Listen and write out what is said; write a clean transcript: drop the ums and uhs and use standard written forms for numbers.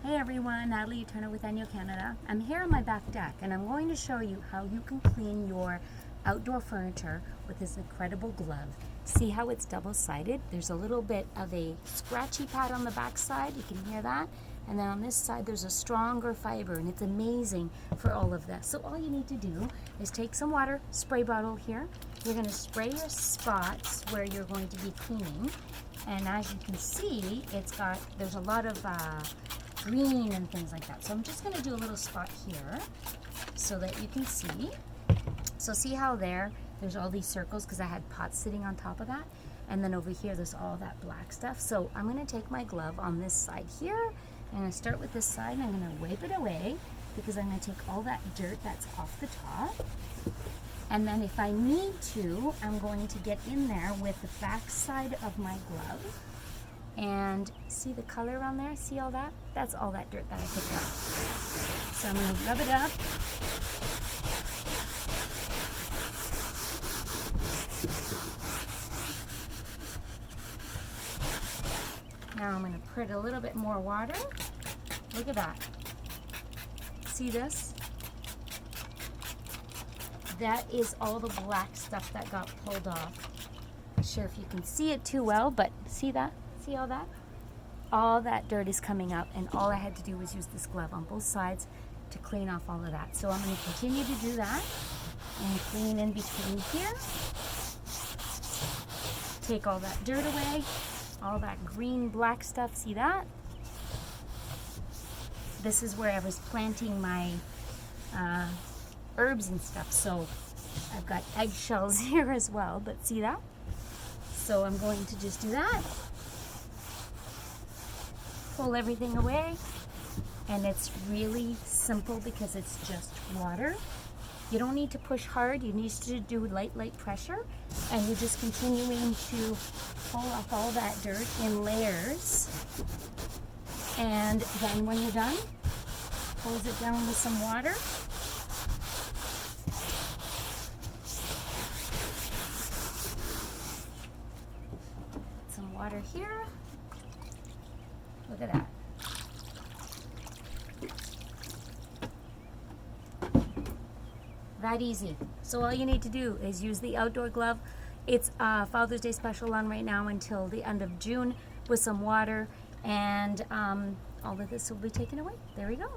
Hey everyone, Natalie Turner with ENJO Canada. I'm here on my back deck and I'm going to show you how you can clean your outdoor furniture with this incredible glove. See how it's double-sided? There's a little bit of a scratchy pad on the back side, you can hear that. And then on this side there's a stronger fiber and it's amazing for all of this. So all you need to do is take some water, spray bottle here. You're going to spray your spots where you're going to be cleaning. And as you can see, there's a lot of green and things like that. So I'm just going to do a little spot here so that you can see. So see how there's all these circles because I had pots sitting on top of that. And then over here there's all that black stuff. So I'm going to take my glove on this side here. I'm going to start with this side and I'm going to wipe it away because I'm going to take all that dirt that's off the top. And then if I need to, I'm going to get in there with the back side of my glove. And see the color on there? See all that? That's all that dirt that I picked up. So I'm going to rub it up. Now I'm going to put a little bit more water. Look at that. See this? That is all the black stuff that got pulled off. Not sure if you can see it too well, but see that? See all that? All that dirt is coming up, and all I had to do was use this glove on both sides to clean off all of that. So I'm going to continue to do that and clean in between here. Take all that dirt away, all that green black stuff. See that? This is where I was planting my herbs and stuff, so I've got eggshells here as well, but see that? So I'm going to just do that, pull everything away, and it's really simple because it's just water. You don't need to push hard, you need to do light pressure, and you're just continuing to pull off all that dirt in layers, and then when you're done, close it down with some water. Some water here. Look at that. That easy. So all you need to do is use the outdoor glove. It's Father's Day special on right now until the end of June with some water, and all of this will be taken away. There we go.